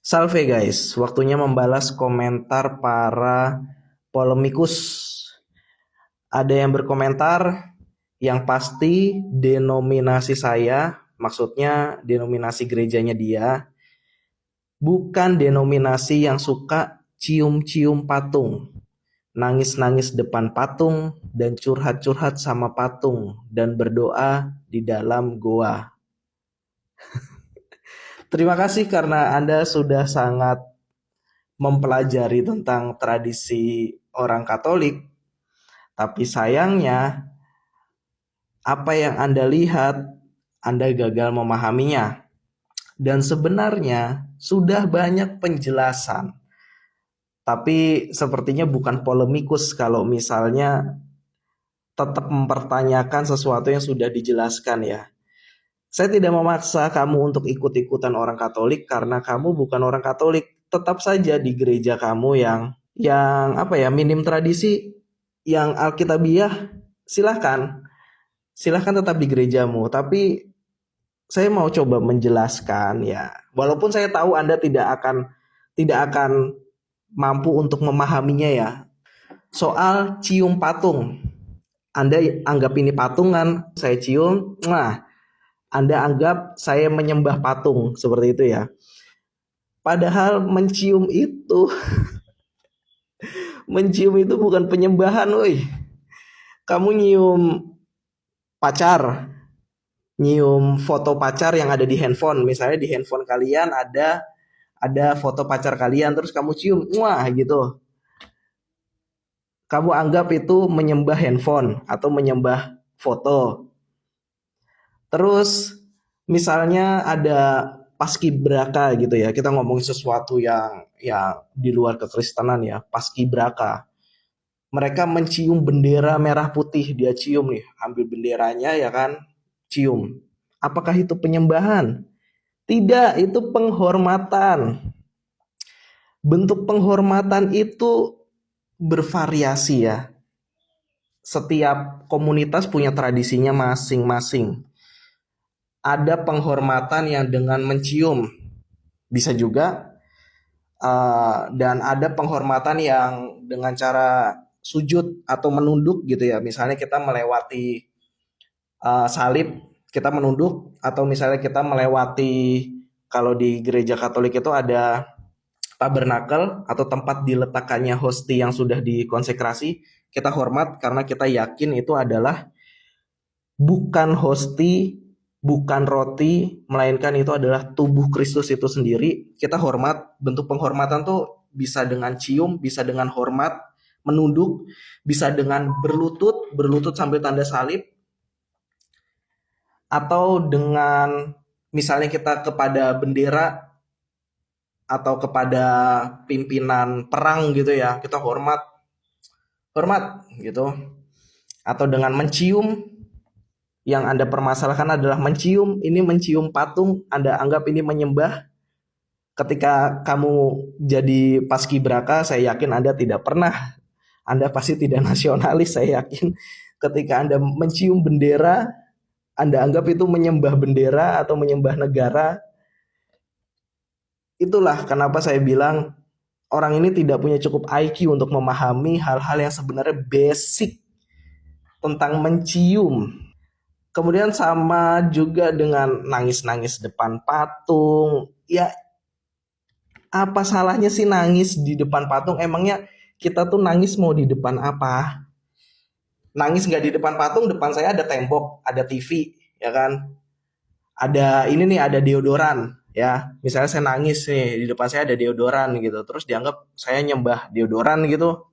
Salve guys, waktunya membalas komentar para polemikus. Ada yang berkomentar, yang pasti denominasi saya, maksudnya denominasi gerejanya dia, bukan denominasi yang suka cium-cium patung, nangis-nangis depan patung, dan curhat-curhat sama patung, dan berdoa di dalam goa. Terima kasih karena Anda sudah sangat mempelajari tentang tradisi orang Katolik. Tapi sayangnya, apa yang Anda lihat, Anda gagal memahaminya. Dan sebenarnya sudah banyak penjelasan. Tapi sepertinya bukan polemikus kalau misalnya tetap mempertanyakan sesuatu yang sudah dijelaskan ya. Saya tidak memaksa kamu untuk ikut-ikutan orang Katolik karena kamu bukan orang Katolik. Tetap saja di gereja kamu yang apa ya, minim tradisi, yang Alkitabiah, silahkan. Silahkan tetap di gerejamu, tapi saya mau coba menjelaskan ya. Walaupun saya tahu Anda tidak akan mampu untuk memahaminya ya. Soal cium patung. Anda anggap ini patungan, saya cium. Nah, Anda anggap saya menyembah patung seperti itu ya. Padahal mencium itu bukan penyembahan, woi. Kamu nyium pacar, nyium foto pacar yang ada di handphone. Misalnya di handphone kalian ada foto pacar kalian, terus kamu cium, wah gitu. Kamu anggap itu menyembah handphone atau menyembah foto. Terus misalnya ada paskibraka gitu ya. Kita ngomongin sesuatu yang ya di luar kekristenan ya, paskibraka. Mereka mencium bendera merah putih, dia cium nih, ambil benderanya ya kan, cium. Apakah itu penyembahan? Tidak, itu penghormatan. Bentuk penghormatan itu bervariasi ya. Setiap komunitas punya tradisinya masing-masing. Ada penghormatan yang dengan mencium, bisa juga, dan ada penghormatan yang dengan cara sujud atau menunduk gitu ya. Misalnya kita melewati salib, kita menunduk, atau misalnya kita melewati, kalau di gereja Katolik itu ada tabernakel atau tempat diletakkannya hosti yang sudah dikonsekrasi, kita hormat karena kita yakin itu adalah bukan hosti, bukan roti, melainkan itu adalah tubuh Kristus itu sendiri. Kita hormat, bentuk penghormatan tuh bisa dengan cium, bisa dengan hormat, menunduk, bisa dengan berlutut, berlutut sambil tanda salib, atau dengan misalnya kita kepada bendera atau kepada pimpinan perang gitu ya, kita hormat, hormat gitu. Atau dengan mencium, yang Anda permasalahkan adalah mencium, ini mencium patung, Anda anggap ini menyembah. Ketika kamu jadi paskibraka, saya yakin Anda tidak pernah, Anda pasti tidak nasionalis, saya yakin. Ketika Anda mencium bendera, Anda anggap itu menyembah bendera atau menyembah negara. Itulah kenapa saya bilang orang ini tidak punya cukup IQ untuk memahami hal-hal yang sebenarnya basic tentang mencium. Kemudian sama juga dengan nangis-nangis depan patung. Ya, apa salahnya sih nangis di depan patung? Emangnya kita tuh nangis mau di depan apa? Nangis nggak di depan patung, depan saya ada tembok, ada TV, ya kan? Ada ini nih, ada deodoran, ya. Misalnya saya nangis nih, di depan saya ada deodoran gitu. Terus dianggap saya nyembah deodoran gitu.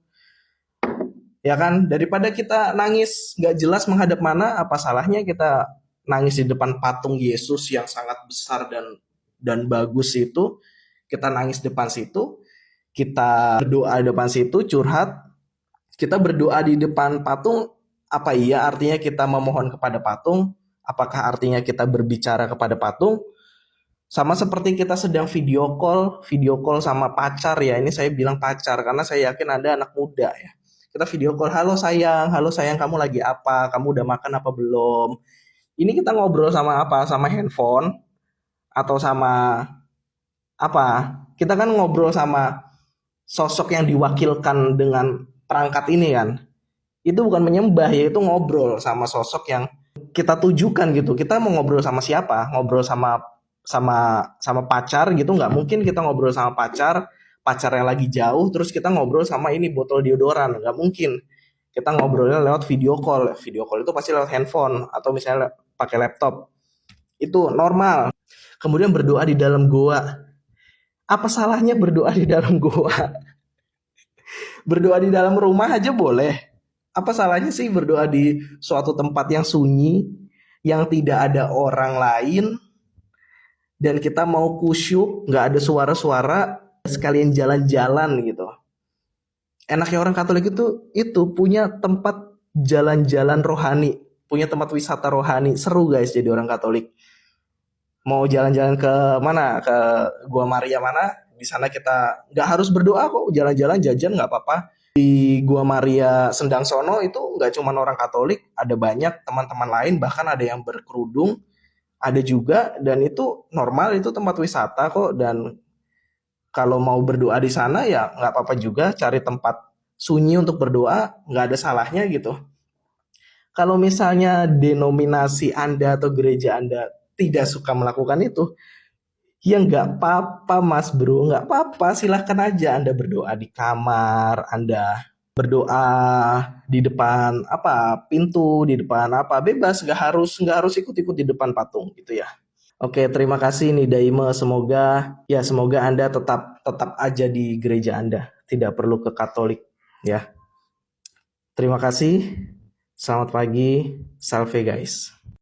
Ya kan, daripada kita nangis nggak jelas menghadap mana, apa salahnya kita nangis di depan patung Yesus yang sangat besar dan bagus itu. Kita nangis depan situ, kita berdoa di depan situ, curhat. Kita berdoa di depan patung, apa iya artinya kita memohon kepada patung? Apakah artinya kita berbicara kepada patung? Sama seperti kita sedang video call sama pacar ya. Ini saya bilang pacar karena saya yakin Anda anak muda ya. Kita video call, halo sayang, kamu lagi apa? Kamu udah makan apa belum? Ini kita ngobrol sama apa? Sama handphone atau sama apa? Kita kan ngobrol sama sosok yang diwakilkan dengan perangkat ini kan. Itu bukan menyembah, yaitu ngobrol sama sosok yang kita tujukan gitu. Kita mau ngobrol sama siapa? Ngobrol sama pacar gitu, nggak mungkin kita ngobrol sama pacarnya lagi jauh terus kita ngobrol sama ini botol deodoran, nggak mungkin. Kita ngobrolnya lewat video call itu pasti lewat handphone atau misalnya pakai laptop, itu normal. Kemudian berdoa di dalam goa, apa salahnya berdoa di dalam goa? Berdoa di dalam rumah aja boleh, apa salahnya sih berdoa di suatu tempat yang sunyi, yang tidak ada orang lain, dan kita mau kusyuk, nggak ada suara-suara, sekalian jalan-jalan gitu. Enaknya orang Katolik itu punya tempat jalan-jalan rohani, punya tempat wisata rohani. Seru guys jadi orang Katolik. Mau jalan-jalan ke mana? Ke Gua Maria mana? Di sana kita nggak harus berdoa kok, jalan-jalan jajan nggak apa-apa. Di Gua Maria Sendang Sono itu nggak cuma orang Katolik, ada banyak teman-teman lain, bahkan ada yang berkerudung, ada juga, dan itu normal, itu tempat wisata kok. Dan kalau mau berdoa di sana ya nggak apa-apa juga, cari tempat sunyi untuk berdoa, nggak ada salahnya gitu. Kalau misalnya denominasi Anda atau gereja Anda tidak suka melakukan itu, ya nggak apa-apa mas bro, nggak apa-apa, silahkan aja Anda berdoa di kamar, Anda berdoa di depan apa pintu, di depan apa, bebas, nggak harus ikut-ikut di depan patung gitu ya. Oke, terima kasih nih Daime. Semoga Anda tetap aja di gereja Anda, tidak perlu ke Katolik ya. Terima kasih. Selamat pagi. Salve guys.